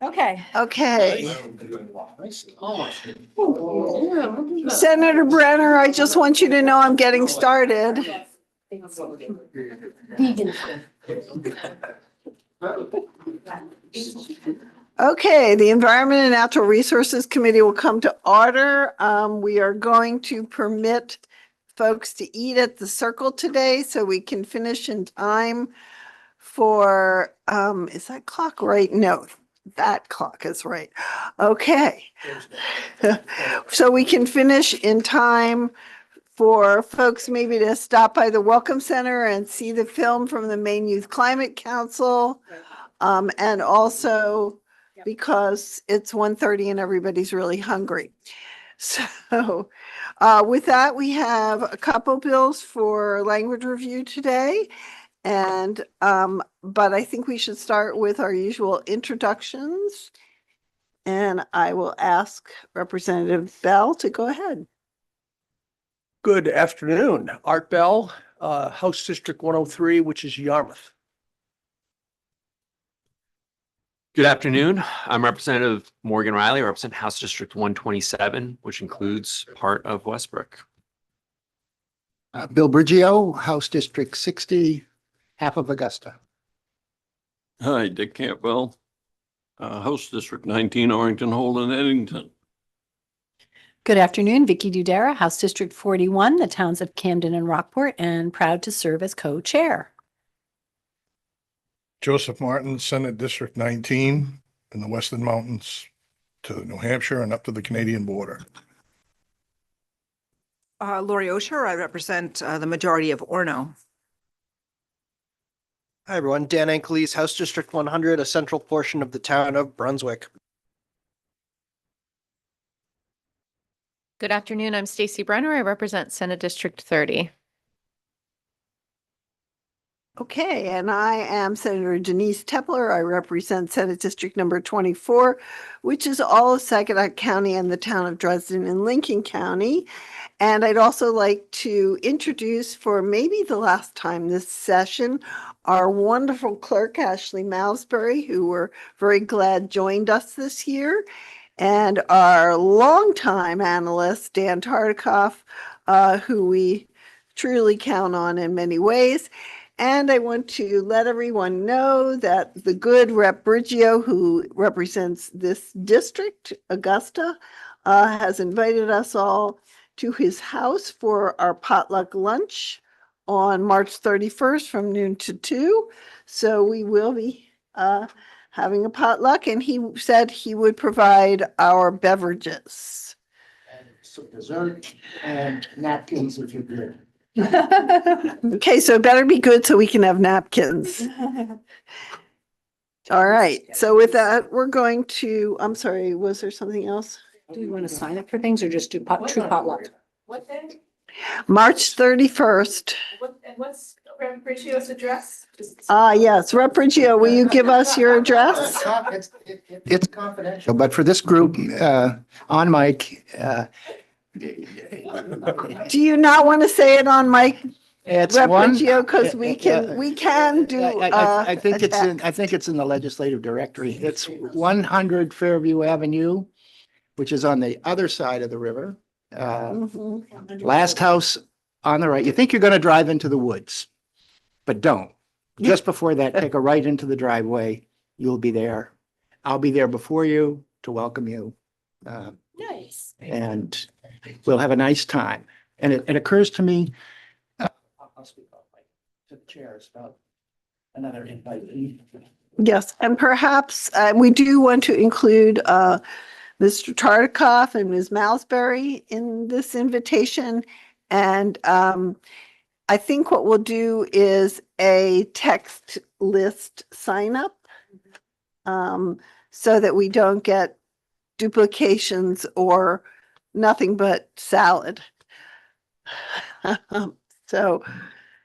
Okay. Okay. Senator Brenner, I just want you to know I'm getting started. Okay, the Environment and Natural Resources Committee will come to order. We are going to permit folks to eat at the Circle today so we can finish in time for, is that clock right? No, that clock is right. Okay. So we can finish in time for folks maybe to stop by the Welcome Center and see the film from the Maine Youth Climate Council. And also because it's 1:30 and everybody's really hungry. So with that, we have a couple bills for language review today. And but I think we should start with our usual introductions. And I will ask Representative Bell to go ahead. Good afternoon. Art Bell, House District 103, which is Yarmouth. Good afternoon. I'm Representative Morgan Riley. I represent House District 127, which includes part of Westbrook. Bill Brigio, House District 60, half of Augusta. Hi, Dick Campbell, House District 19, Orrington, Holden, Eddington. Good afternoon, Vicky Dudera, House District 41, the towns of Camden and Rockport, and proud to serve as co-chair. Joseph Martin, Senate District 19 in the Western Mountains to New Hampshire and up to the Canadian border. Lori Osher, I represent the majority of Orono. Hi, everyone. Dan Ankeles, House District 100, a central portion of the town of Brunswick. Good afternoon. I'm Stacy Brenner. I represent Senate District 30. Okay, and I am Senator Denise Tepler. I represent Senate District number 24, which is all of Saginaw County and the town of Dresden in Lincoln County. And I'd also like to introduce, for maybe the last time this session, our wonderful clerk, Ashley Malsbury, who we're very glad joined us this year, and our longtime analyst, Dan Tartikoff, who we truly count on in many ways. And I want to let everyone know that the good Rep. Brigio, who represents this district, Augusta, has invited us all to his house for our potluck lunch on March 31st from noon to 2. So we will be having a potluck, and he said he would provide our beverages. And some dessert and napkins if you're good. Okay, so it better be good so we can have napkins. All right, so with that, we're going to, I'm sorry, was there something else? Do we want to sign up for things or just do true potluck? What day? March 31st. What's Rep. Brigio's address? Yes, Rep. Brigio, will you give us your address? It's confidential, but for this group, on mic, Do you not want to say it on mic, it's Rep. one. Brigio, because we can do I think a it's in, text. I think it's in the legislative directory. It's 100 Fairview Avenue, which is on the other side of the river. Mhm. Last house on the right. You think you're going to drive into the woods, but don't. Just before that, take a right into the driveway. You'll be there. I'll be there before you to welcome you. Nice. And we'll have a nice time. And it occurs to me, I'll speak up to the chairs about another invite. Yes, and perhaps we do want to include Mr. Tartikoff and Ms. Malsbury in this invitation. And I think what we'll do is a text list sign up so that we don't get duplications or nothing but salad. So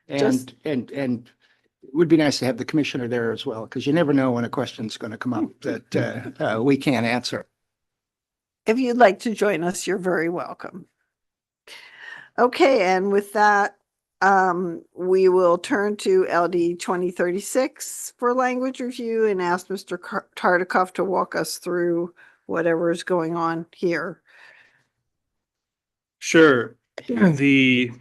just- And it would be nice to have the commissioner there as well, because you never know when a question's going to come up that we can't answer. if you'd like to join us, you're very welcome. Okay, and with that, We will turn to LD 2036 for language review and ask Mr. Tartikoff to walk us through whatever is going on here. Sure. The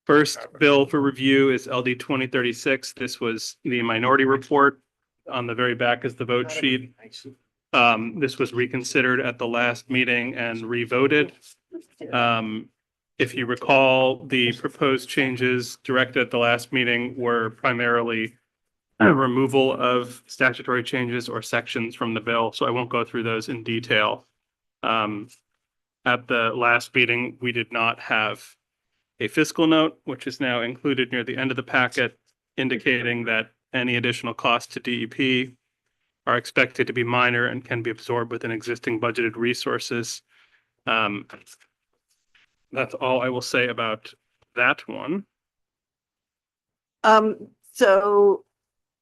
first bill for review is LD 2036. This was the minority report. On the very back is the vote sheet. This was reconsidered at the last meeting and revoted. If you recall, the proposed changes directed at the last meeting were primarily removal of statutory changes or sections from the bill, so I won't go through those in detail. At the last meeting, we did not have a fiscal note, which is now included near the end of the packet, indicating that any additional costs to DEP are expected to be minor and can be absorbed within existing budgeted resources. That's all I will say about that one. So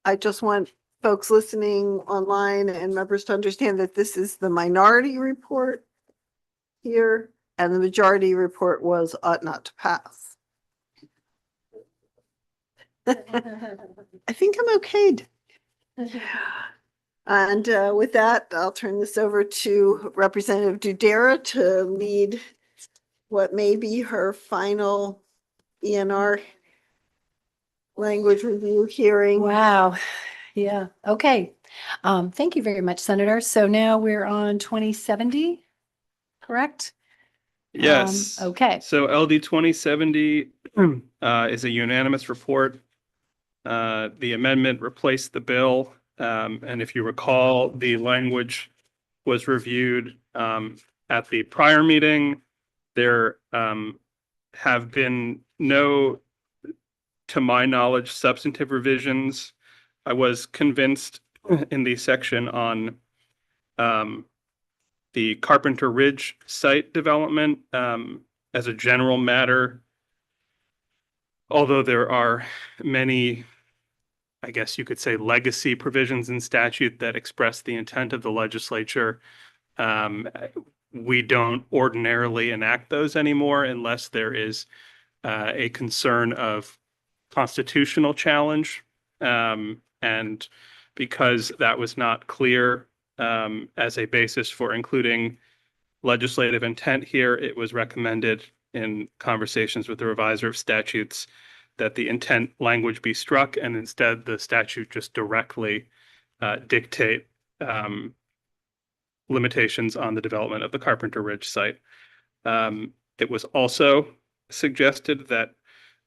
I just want folks listening online and members to understand that this is the minority report here, and the majority report was ought not to pass. I think I'm okay. And with that, I'll turn this over to Representative Dudera to lead what may be her final ENR language review hearing. Wow. Yeah. Okay. Thank you very much, Senator. So now we're on 2070, correct? Yes. Okay. So LD 2070 is a unanimous report. The amendment replaced the bill. And if you recall, the language was reviewed at the prior meeting. There have been no, to my knowledge, substantive revisions. I was convinced in the section on the Carpenter Ridge site development as a general matter, although there are many, I guess you could say, legacy provisions in statute that express the intent of the legislature. We don't ordinarily enact those anymore unless there is a concern of constitutional challenge. And because that was not clear as a basis for including legislative intent here, it was recommended in conversations with the reviser of statutes that the intent language be struck, and instead the statute just directly dictate limitations on the development of the Carpenter Ridge site. It was also suggested that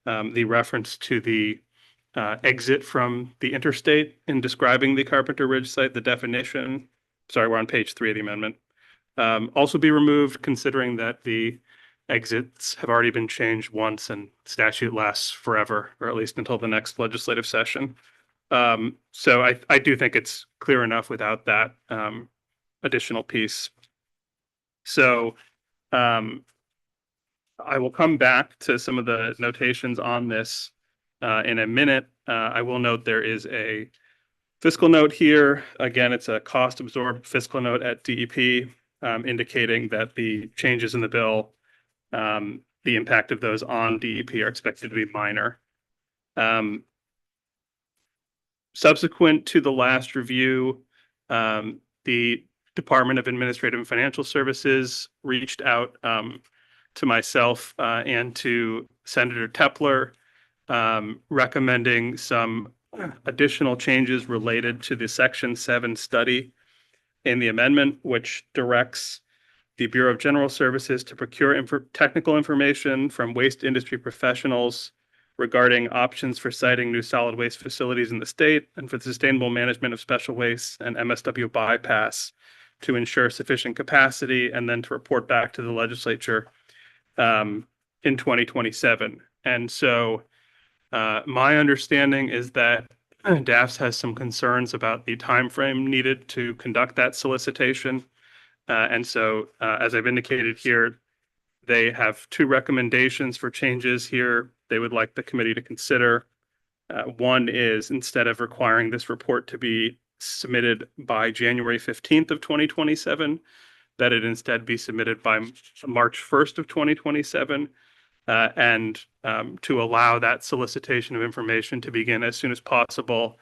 the reference to the exit from the interstate in describing the Carpenter Ridge site, the definition, sorry, we're on page 3 of the amendment, also be removed, considering that the exits have already been changed once and statute lasts forever, or at least until the next legislative session. So I do think it's clear enough without that additional piece. So I will come back to some of the notations on this in a minute. I will note there is a fiscal note here. Again, it's a cost absorbed fiscal note at DEP, indicating that the changes in the bill, the impact of those on DEP are expected to be minor. Subsequent to the last review, the Department of Administrative and Financial Services reached out to myself and to Senator Tepler, recommending some additional changes related to the Section 7 study in the amendment, which directs the Bureau of General Services to procure technical information from waste industry professionals regarding options for siting new solid waste facilities in the state and for the sustainable management of special waste and MSW bypass to ensure sufficient capacity, and then to report back to the legislature in 2027. And so my understanding is that DAFS has some concerns about the timeframe needed to conduct that solicitation. And so, as I've indicated here, they have 2 recommendations for changes here they would like the committee to consider. One is, instead of requiring this report to be submitted by January 15th of 2027, that it instead be submitted by March 1st of 2027. And to allow that solicitation of information to begin as soon as possible,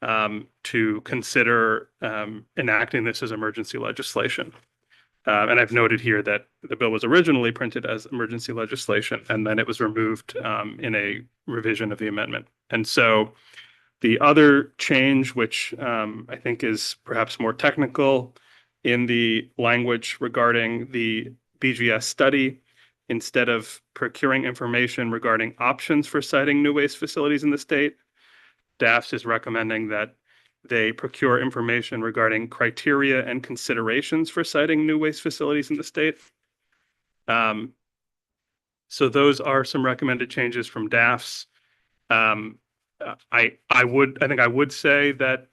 to consider enacting this as emergency legislation. And I've noted here that the bill was originally printed as emergency legislation, and then it was removed in a revision of the amendment. And so the other change, which I think is perhaps more technical in the language regarding the BGS study, instead of procuring information regarding options for siting new waste facilities in the state, DAFS is recommending that they procure information regarding criteria and considerations for siting new waste facilities in the state. So those are some recommended changes from DAFS. I think I would say that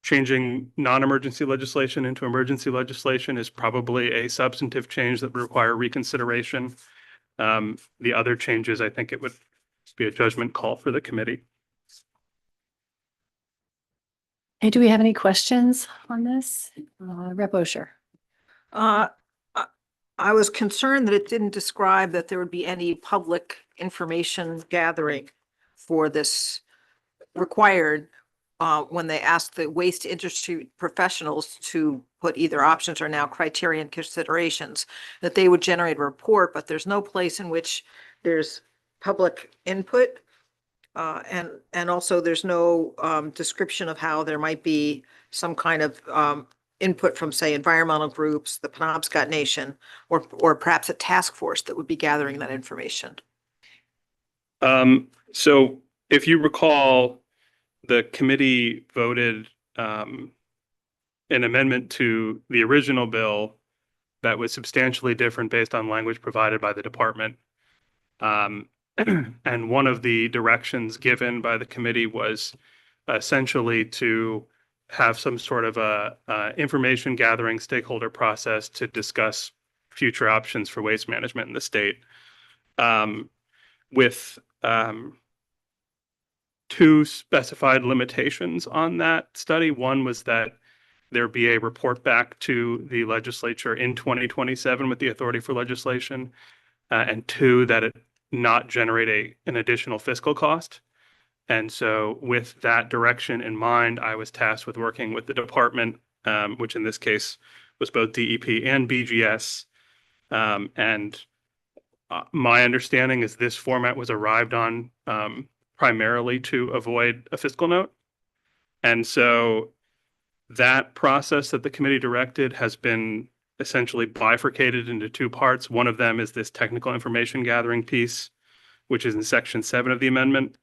changing non-emergency legislation into emergency legislation is probably a substantive change that would require reconsideration. The other changes, I think it would be a judgment call for the committee. Hey, do we have any questions on this? Rep. Osher. I was concerned that it didn't describe that there would be any public information gathering for this required when they asked the waste industry professionals to put either options or now criteria and considerations, that they would generate a report, but there's no place in which there's public input. And also there's no description of how there might be some kind of input from, say, environmental groups, the Penobscot Nation, or perhaps a task force that would be gathering that information. So if you recall, the committee voted an amendment to the original bill that was substantially different based on language provided by the department. And one of the directions given by the committee was essentially to have some sort of a information gathering stakeholder process to discuss future options for waste management in the state. With two specified limitations on that study. One was that there be a report back to the legislature in 2027 with the authority for legislation, and two, that it not generate an additional fiscal cost. And so with that direction in mind, I was tasked with working with the department, which in this case was both DEP and BGS. And my understanding is this format was arrived on primarily to avoid a fiscal note. And so that process that the committee directed has been essentially bifurcated into two parts. One of them is this technical information gathering piece, which is in section 7 of the amendment,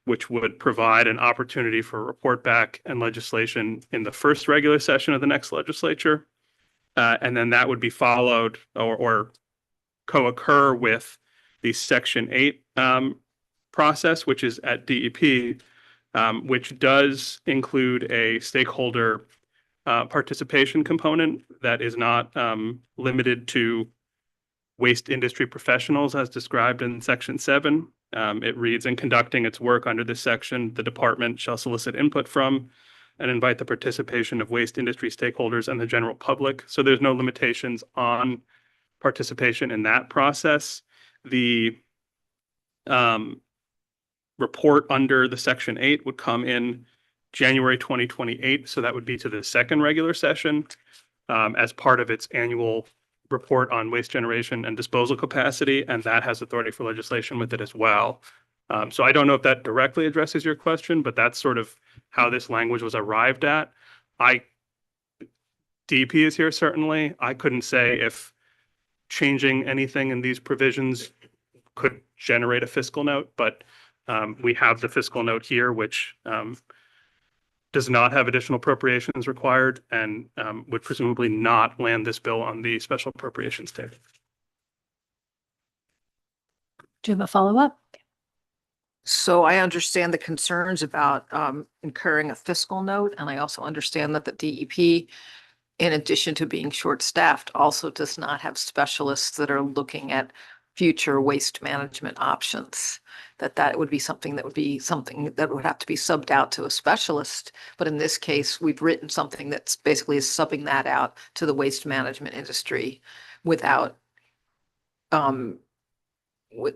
which would provide an opportunity for report back and legislation in the first regular session of the next legislature. And then that would be followed or co-occur with the section 8 process, which is at DEP, which does include a stakeholder participation component that is not limited to waste industry professionals as described in section 7. It reads, in conducting its work under this section, the department shall solicit input from and invite the participation of waste industry stakeholders and the general public. So there's no limitations on participation in that process. The report under the section 8 would come in January 2028. So that would be to the second regular session as part of its annual report on waste generation and disposal capacity. And that has authority for legislation with it as well. So I don't know if that directly addresses your question, but that's sort of how this language was arrived at. DEP is here certainly. I couldn't say if changing anything in these provisions could generate a fiscal note, but we have the fiscal note here, which does not have additional appropriations required and would presumably not land this bill on the special appropriations table. Do you have a follow-up? So I understand the concerns about incurring a fiscal note, and I also understand that the DEP, in addition to being short-staffed, also does not have specialists that are looking at future waste management options. That would be something that would have to be subbed out to a specialist. But in this case, we've written something that's basically subbing that out to the waste management industry without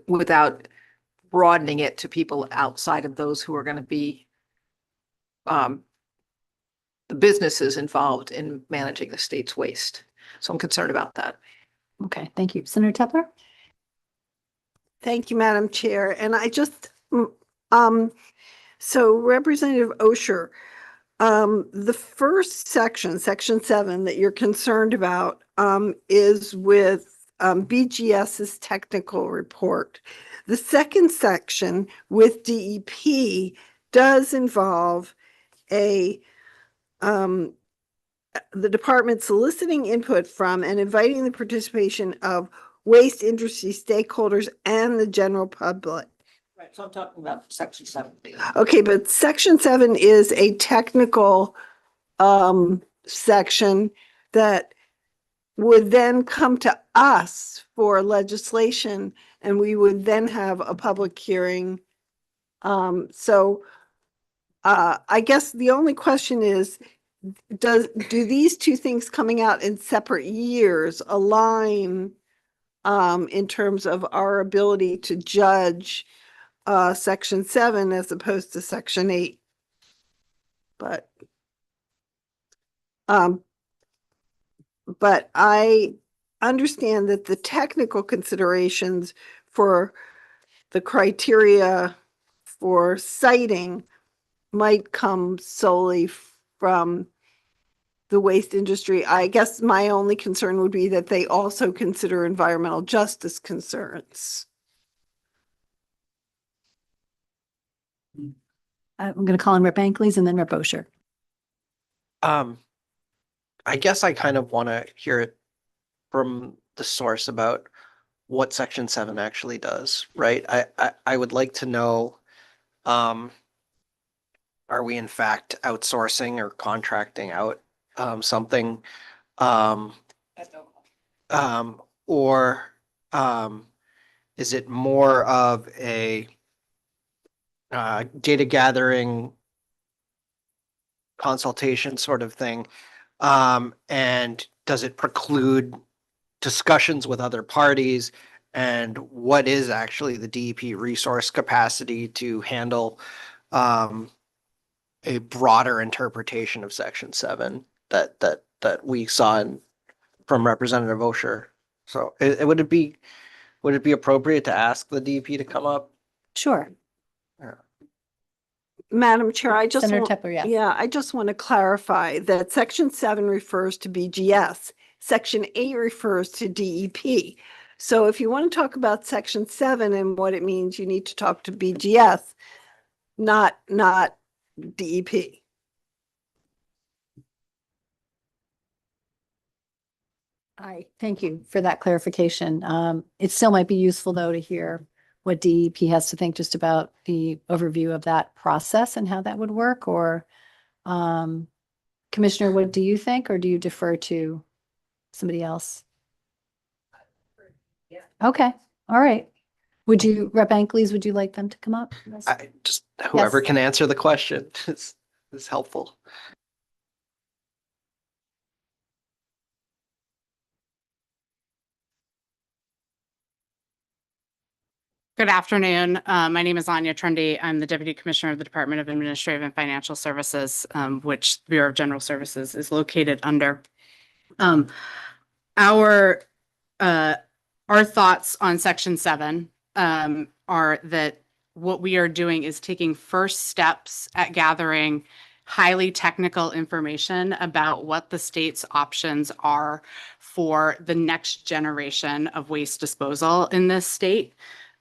without broadening it to people outside of those who are going to be the businesses involved in managing the state's waste. So I'm concerned about that. Okay, thank you. Senator Tepler? Thank you, Madam Chair. And I just, so Representative Osher, the first section, section 7 that you're concerned about, is with BGS's technical report. The second section with DEP does involve the department soliciting input from and inviting the participation of waste industry stakeholders and the general public. Right, so I'm talking about section 7. Okay, but section 7 is a technical section that would then come to us for legislation, and we would then have a public hearing. So I guess the only question is, do these two things coming out in separate years align in terms of our ability to judge section 7 as opposed to section 8? But I understand that the technical considerations for the criteria for citing might come solely from the waste industry. I guess my only concern would be that they also consider environmental justice concerns. I'm going to call on Rep. Ankleys and then Rep. Osher. I guess I kind of want to hear it from the source about what section 7 actually does, right? I would like to know, are we in fact outsourcing or contracting out something? Or is it more of a data gathering consultation sort of thing? And does it preclude discussions with other parties? And what is actually the DEP resource capacity to handle a broader interpretation of section 7 that we saw from Representative Osher? So would it be appropriate to ask the DEP to come up? Sure. Madam Chair, I just Senator want, Tepler, yes. yeah, I just want to clarify that section 7 refers to BGS. Section 8 refers to DEP. So if you want to talk about section 7 and what it means, you need to talk to BGS, not DEP. Thank you for that clarification. It still might be useful, though, to hear what DEP has to think just about the overview of that process and how that would work, or Commissioner, what do you think, or do you defer to somebody else? Okay, all right. Would you, Rep. Ankleys, would you like them to come up? Whoever Yes. can answer the question is helpful. Good afternoon. My name is Anya Trendy. I'm the Deputy Commissioner of the Department of Administrative and Financial Services, which the Bureau of General Services is located under. Our thoughts on Section 7 are that what we are doing is taking first steps at gathering highly technical information about what the state's options are for the next generation of waste disposal in this state.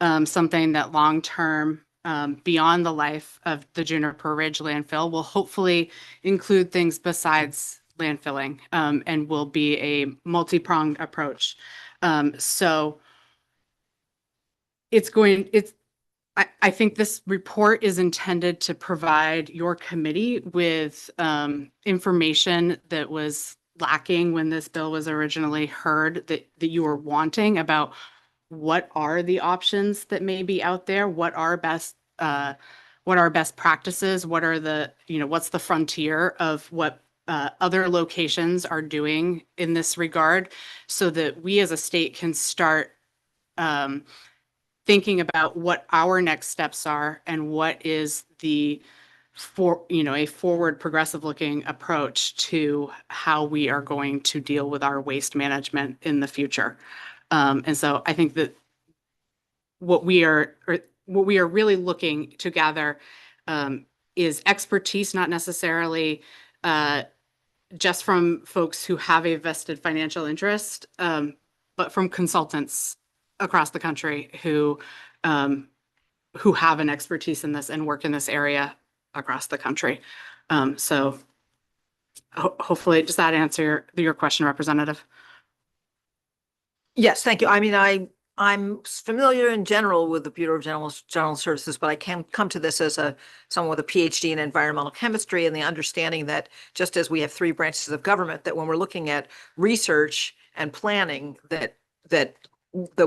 Something that long-term, beyond the life of the Juniper Ridge landfill, will hopefully include things besides landfilling, and will be a multi-pronged approach. So I think this report is intended to provide your committee with information that was lacking when this bill was originally heard, that you were wanting about what are the options that may be out there, what are best practices, what are the, what's the frontier of what other locations are doing in this regard, so that we as a state can start thinking about what our next steps are and what is a forward progressive looking approach to how we are going to deal with our waste management in the future. And so I think that what we are really looking to gather is expertise, not necessarily just from folks who have a vested financial interest, but from consultants across the country who have an expertise in this and work in this area across the country. So hopefully, does that answer your question, Representative? Yes, thank you. I mean, I'm familiar in general with the Bureau of General Services, but I can come to this as someone with a PhD in environmental chemistry and the understanding that just as we have 3 branches of government, that when we're looking at research and planning, that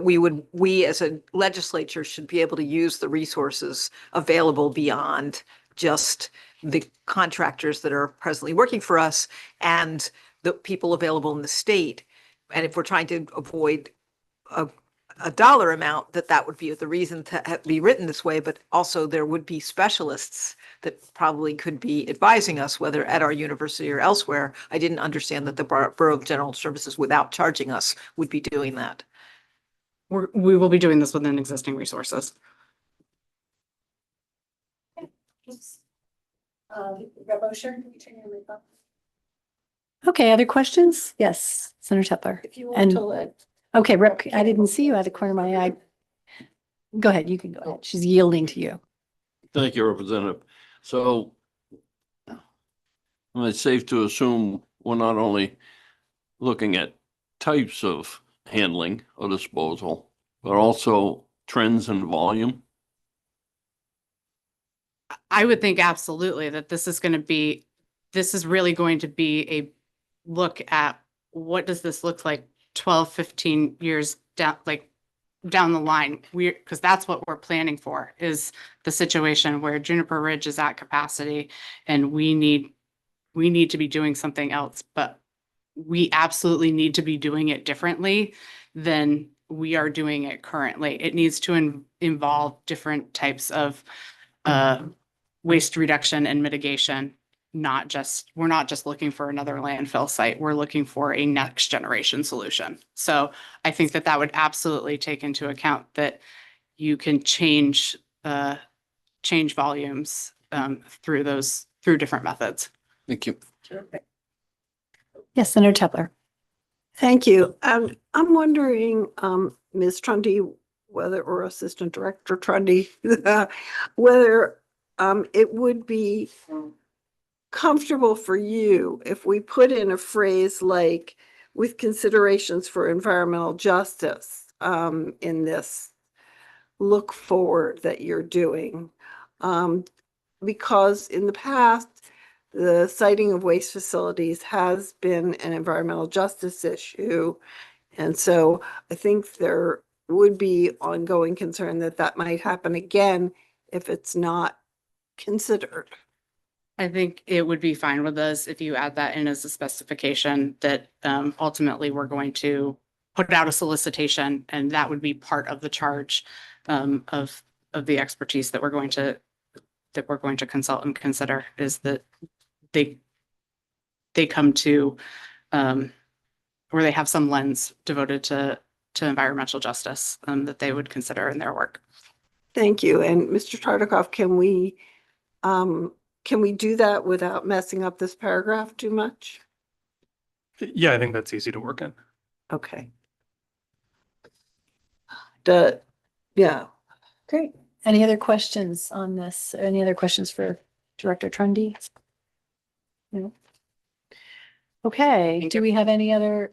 we as a legislature should be able to use the resources available beyond just the contractors that are presently working for us and the people available in the state. And if we're trying to avoid a dollar amount, that would be the reason to be written this way, but also there would be specialists that probably could be advising us, whether at our university or elsewhere. I didn't understand that the Bureau of General Services, without charging us, would be doing that. We will be doing this within existing resources. Okay, other questions? Yes, Senator Tepler. If you want to And, let. okay, Rep, I didn't see you out of the corner of my eye. Go ahead, you can go ahead. She's yielding to you. Thank you, Representative. So it's safe to assume we're not only looking at types of handling or disposal, but also trends in volume. I would think absolutely that this is really going to be a look at what does this look like 12, 15 years down the line. Because that's what we're planning for, is the situation where Juniper Ridge is at capacity and we need to be doing something else, but we absolutely need to be doing it differently than we are doing it currently. It needs to involve different types of waste reduction and mitigation. We're not just looking for another landfill site. We're looking for a next generation solution. So I think that would absolutely take into account that you can change volumes through different methods. Thank you. Yes, Senator Tepler. Thank you. I'm wondering, Ms. Trundy, or Assistant Director Trundy, whether it would be comfortable for you if we put in a phrase like with considerations for environmental justice in this look forward that you're doing. Because in the past, the siting of waste facilities has been an environmental justice issue. And so I think there would be ongoing concern that might happen again if it's not considered. I think it would be fine with us if you add that in as a specification that ultimately we're going to put out a solicitation, and that would be part of the charge of the expertise that we're going to consult and consider, is that they come to or they have some lens devoted to environmental justice that they would consider in their work. Thank you. And Mr. Tartikoff, can we do that without messing up this paragraph too much? Yeah, I think that's easy to work in. Okay. Yeah. Great. Any other questions on this? Any other questions for Director Trundy? No. Okay, do we have any other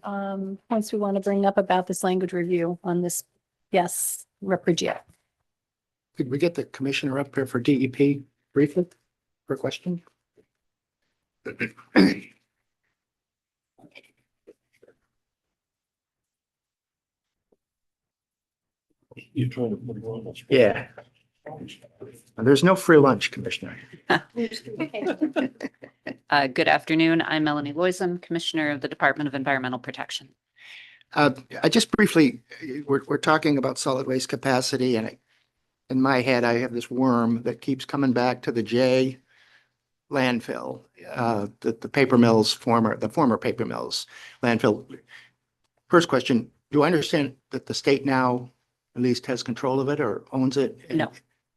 points we want to bring up about this language review on this? Yes, Rep. Regia. Could we get the commissioner up here for DEP briefly for a question? You're trying to put it on. Yeah. There's no free lunch, Commissioner. Good afternoon. I'm Melanie Loisem, Commissioner of the Department of Environmental Protection. I just briefly, we're talking about solid waste capacity, and in my head, I have this worm that keeps coming back to the J landfill, the paper mills, the former paper mills landfill. First question, do I understand that the state now at least has control of it or owns it? No.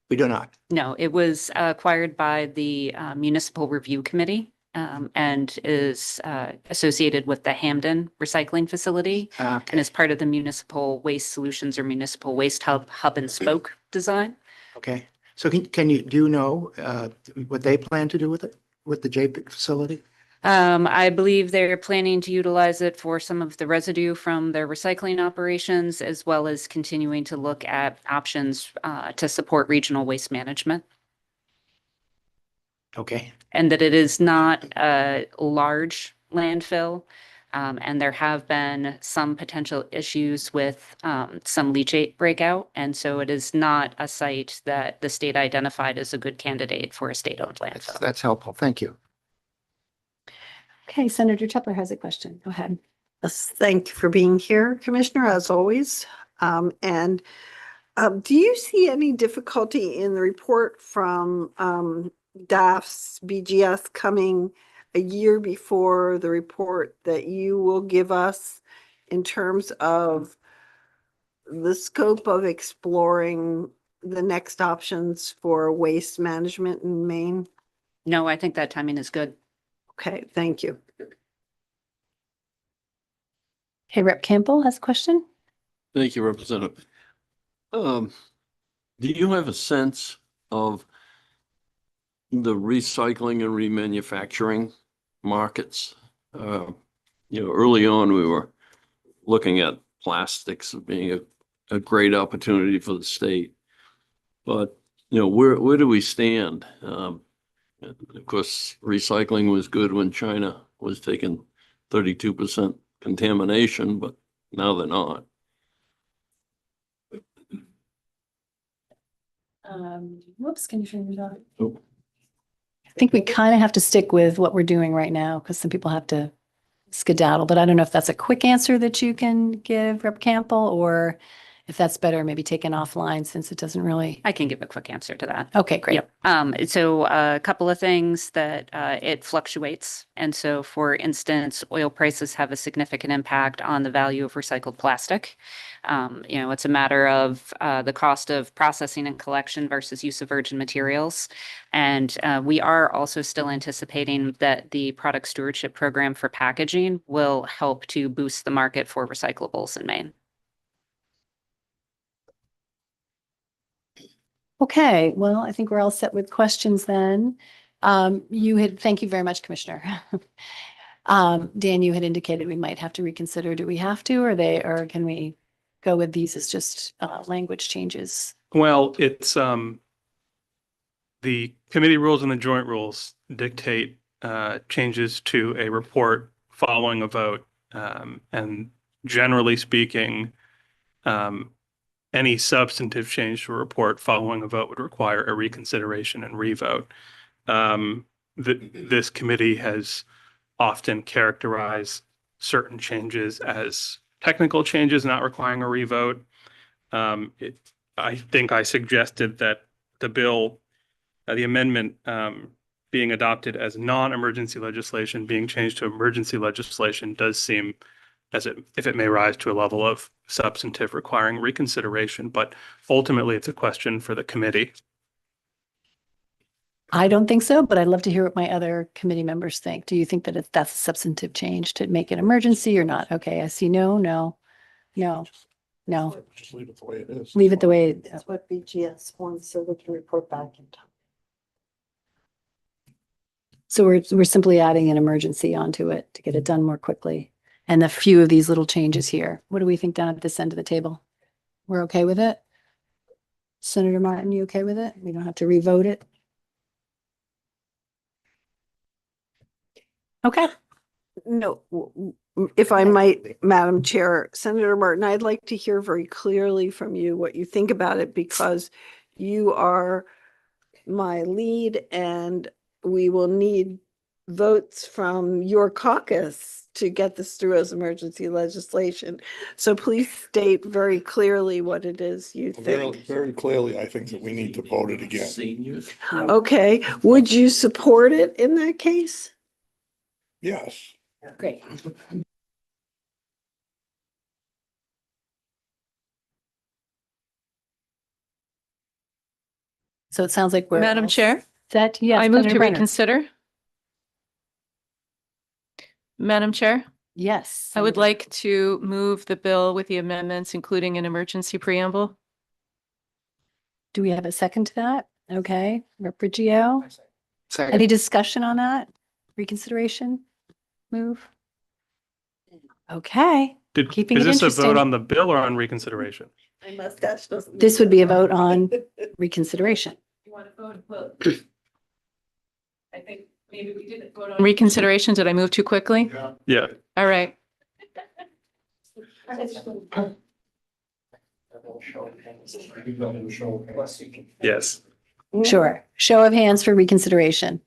We do not. No, it was acquired by the Municipal Review Committee and is associated with the Hamden Recycling Facility and Okay, is part of the Municipal Waste Solutions or Municipal Waste Hub and Spoke design. okay. So do you know what they plan to do with it, with the J facility? I believe they're planning to utilize it for some of the residue from their recycling operations, as well as continuing to look at options to support regional waste management. Okay, And that it is not a large landfill. And there have been some potential issues with some leachate breakout. And so it is not a site that the state identified as a good candidate for a state-owned landfill. that's helpful. Thank you. Okay, Senator Tepler has a question. Go ahead. Yes, thank you for being here, Commissioner, as always. And do you see any difficulty in the report from DAF's BGS coming a year before the report that you will give us in terms of the scope of exploring the next options for waste management in Maine? No, I think that timing is good. Okay, thank you. Okay, Rep. Campbell has a question. Thank you, Representative. Do you have a sense of the recycling and remanufacturing markets? Early on, we were looking at plastics as being a great opportunity for the state. But, where do we stand? Of course, recycling was good when China was taking 32% contamination, but now they're not. Whoops, can you turn it on? Oh. I think we kind of have to stick with what we're doing right now because some people have to skedaddle, but I don't know if that's a quick answer that you can give, Rep. Campbell, or if that's better, maybe taken offline since it doesn't really. I can give a quick answer to that. Okay, great. Yep. So a couple of things that it fluctuates. And so, for instance, oil prices have a significant impact on the value of recycled plastic. It's a matter of the cost of processing and collection versus use of virgin materials. And we are also still anticipating that the product stewardship program for packaging will help to boost the market for recyclables in Maine. Okay, well, I think we're all set with questions then. Thank you very much, Commissioner. Dan, you had indicated we might have to reconsider. Do we have to, or can we go with these as just language changes? Well, it's the committee rules and the joint rules dictate changes to a report following a vote. And generally speaking, any substantive change to a report following a vote would require a reconsideration and revote. This committee has often characterized certain changes as technical changes not requiring a revote. I think I suggested that the bill, the amendment being adopted as non-emergency legislation being changed to emergency legislation does seem if it may rise to a level of substantive requiring reconsideration, but ultimately it's a question for the committee. I don't think so, but I'd love to hear what my other committee members think. Do you think that that's a substantive change to make it emergency or not? Okay, I see no. Just leave it the way it is. Leave it the way. That's what BGS wants, so they can report back in time. So we're simply adding an emergency onto it to get it done more quickly. And a few of these little changes here. What do we think down at this end of the table? We're okay with it? Senator Martin, you okay with it? We don't have to revote it? Okay. No, if I might, Madam Chair, Senator Martin, I'd like to hear very clearly from you what you think about it, because you are my lead and we will need votes from your caucus to get this through as emergency legislation. So please state very clearly what it is you Very, think. very clearly, I think that we need to vote it again. Seniors. Okay, would you support it in that case? Yes. Great. So it sounds like we're. Madam all Chair, Set, yes. I move Senator to Brenner. reconsider. Madam Chair, Yes. I would Senator- like to move the bill with the amendments, including an emergency preamble. Do we have a second to that? Okay, Rep. Riggio, any Second. discussion on that? Reconsideration? Move? Okay, Keeping Is it this a interesting. vote on the bill or on reconsideration? My mustache doesn't. this would be a vote on reconsideration. You want to vote? I think maybe we didn't vote on. Reconsideration, did I move too quickly? Yeah. All right. Yes. Sure. Show of hands for reconsideration.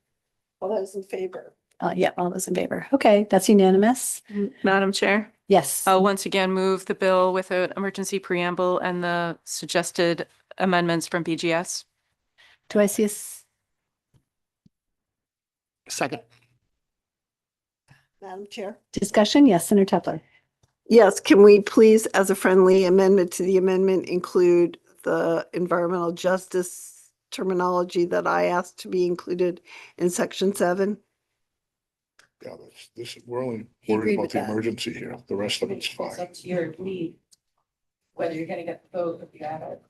All those in favor? Yeah, all those in favor. Okay, that's unanimous. Madam Chair, Yes. I'll once again move the bill with an emergency preamble and the suggested amendments from BGS. Do I see a Second. Madam Chair? discussion? Yes, Senator Tepler. Yes, can we please, as a friendly amendment to the amendment, include the environmental justice terminology that I asked to be included in section 7? Yeah, we're only He worried agreed about with the that. emergency here. The rest of it's fine. to your lead, whether you're going to get the vote, if you have it.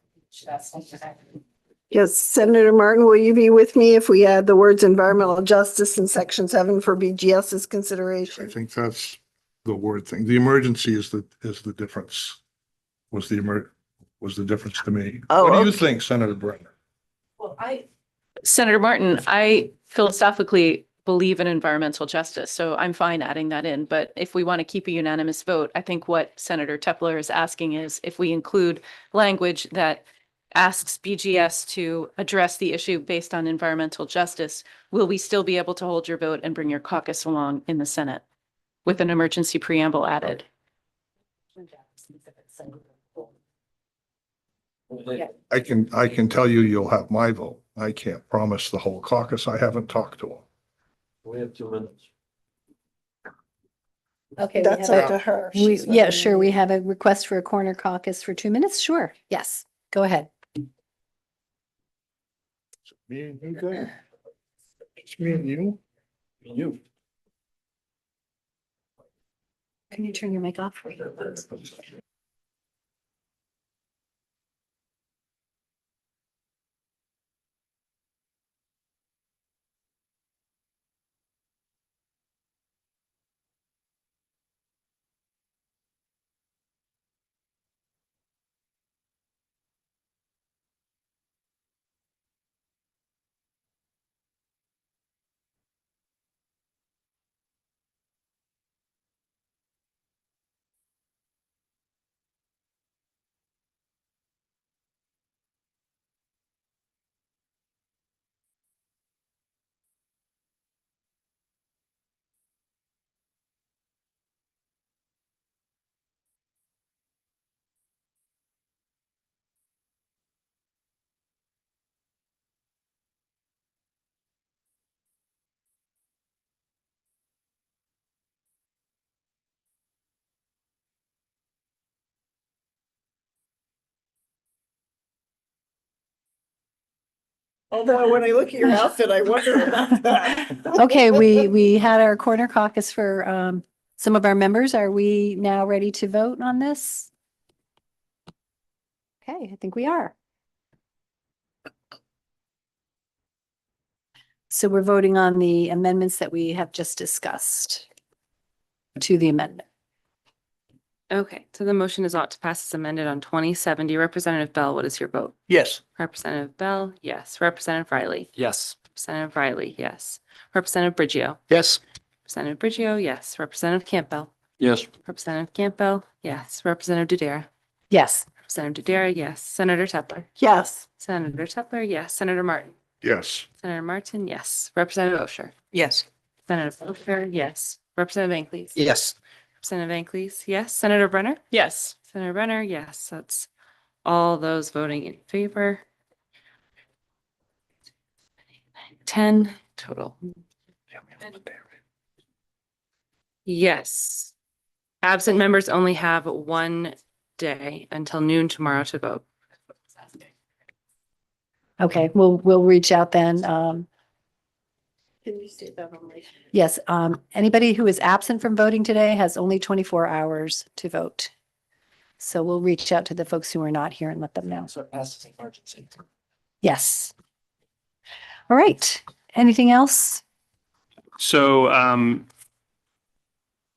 Yes, Senator Martin, will you be with me if we add the words environmental justice in section 7 for BGS's I consideration? think that's the word thing. The emergency is the difference. Was the difference to me. Oh, What do you okay. think, Senator Brenner? Well, Senator Martin, I philosophically believe in environmental justice, so I'm fine adding that in. But if we want to keep a unanimous vote, I think what Senator Tepler is asking is if we include language that asks BGS to address the issue based on environmental justice, will we still be able to hold your vote and bring your caucus along in the Senate with an emergency preamble added? I can tell you you'll have my vote. I can't promise the whole caucus. I haven't talked to them. We have 2 minutes. Okay. That's up to her. She's Yeah, letting sure. me- We have a request for a corner caucus for 2 minutes. Sure. Yes, go ahead. Me and you, good? It's me and you. You. Can you turn your mic off? Although when I look at your outfit, I wonder about that. Okay, we had our corner caucus for some of our members. Are we now ready to vote on this? Okay, I think we are. So we're voting on the amendments that we have just discussed to the amendment. Okay, so the motion is ought to pass as amended on 2070. Representative Bell, what is your vote? Yes. Representative Bell, yes. Representative Riley. Yes. Representative Riley, yes. Representative Briggio. Yes. Representative Briggio, yes. Representative Campbell. Yes. Representative Campbell, yes. Representative Dudera. Yes. Representative Dudera, yes. Senator Tepler. Yes, Senator Tepler, yes. Senator Martin. Yes. Senator Martin, yes. Representative Osher. Yes. Senator Booker, yes. Representative Van Cleese. Yes. Representative Van Cleese, yes. Senator Brenner? Yes. Senator Brenner, yes. That's all those voting in favor. 10 total. Yes. Absent members only have 1 day until noon tomorrow to vote. Okay, we'll reach out then. Can you state that on my? Yes, anybody who is absent from voting today has only 24 hours to vote. So we'll reach out to the folks who are not here and let them know. So it passes emergency. Yes. All right. Anything else? So I'm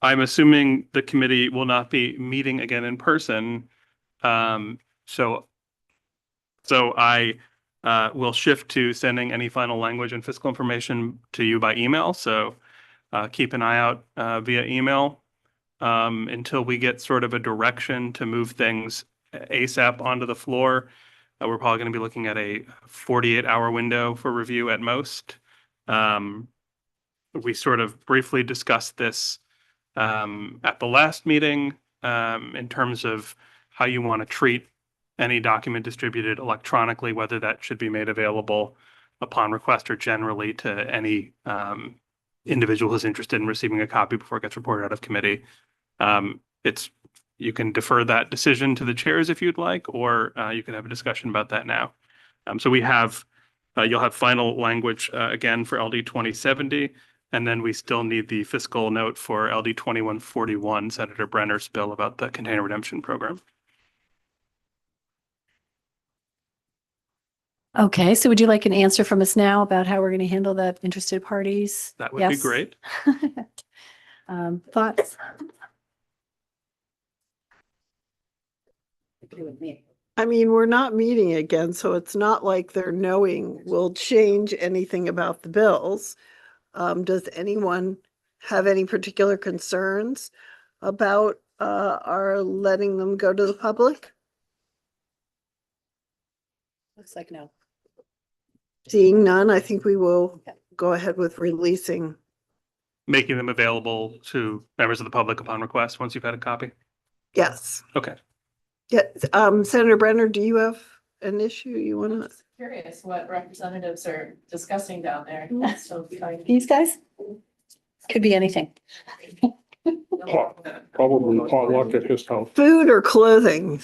assuming the committee will not be meeting again in person. So I will shift to sending any final language and fiscal information to you by email. So keep an eye out via email until we get sort of a direction to move things ASAP onto the floor. We're probably going to be looking at a 48-hour window for review at most. We sort of briefly discussed this at the last meeting in terms of how you want to treat any document distributed electronically, whether that should be made available upon request or generally to any individual who's interested in receiving a copy before it gets reported out of committee. You can defer that decision to the chairs if you'd like, or you can have a discussion about that now. So we have, you'll have final language again for LD 2070, and then we still need the fiscal note for LD 2141, Senator Brenner's bill about the container redemption program. Okay, so would you like an answer from us now about how we're going to handle the interested parties? That would be Yes? great. Thoughts? I mean, we're not meeting again, so it's not like their knowing will change anything about the bills. Does anyone have any particular concerns about our letting them go to the public? Looks like no. Seeing none, I think we will go ahead with releasing. Making them available to members of the public upon request once you've had a copy. Yes. Okay. Yeah, Senator Brenner, do you have an issue you want to? Curious what representatives are discussing down there. So These guys? Could be anything. Probably potluck at his house. Food or clothing?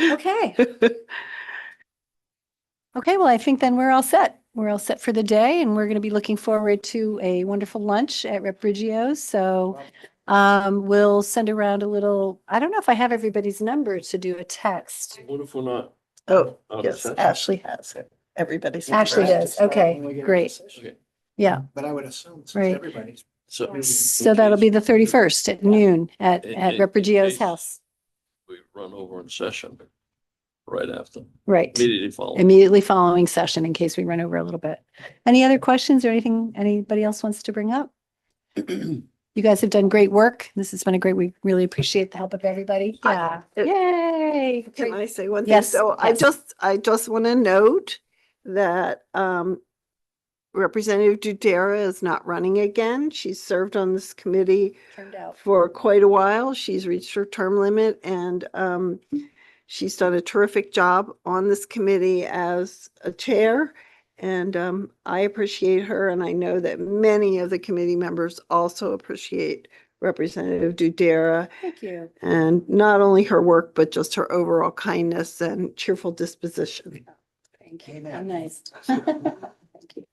Okay. Okay, well, I think then we're all set. We're all set for the day, and we're going to be looking forward to a wonderful lunch at Rep Brigio's. So we'll send around a little, I don't know if I have everybody's number to do a text. What if we're not? Oh, Out of yes, session. Ashley has it. Everybody's. Ashley does. Okay, great. Okay. Yeah. But I would assume since Right. everybody's. So that'll be the 31st at noon at Rep Brigio's house. We run over in session right after, Right. immediately following. Immediately following session in case we run over a little bit. Any other questions or anything anybody else wants to bring up? You guys have done great work. This has been a great week. Really appreciate the help of everybody. Yeah. Yay. Can I say one thing? Yes, So yes. I just want to note that Representative Dudera is not running again. She's served on this committee Turned out. for quite a while. She's reached her term limit and she's done a terrific job on this committee as a chair. And I appreciate her, and I know that many of the committee members also appreciate Representative Dudera. Thank you. And not only her work, but just her overall kindness and cheerful disposition. Thank you. How nice. Thank you.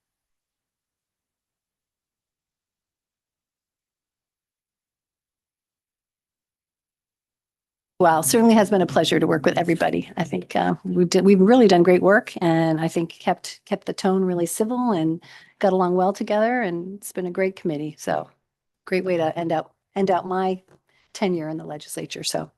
Well, certainly has been a pleasure to work with everybody. I think we've really done great work, and I think kept the tone really civil and got along well together, and it's been a great committee. So great way to end out my tenure in the legislature. So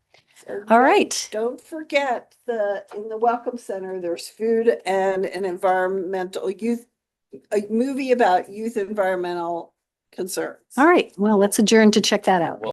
all right. Don't forget in the Welcome Center, there's food and an environmental a movie about youth environmental concerns. All right. Well, let's adjourn to check that out.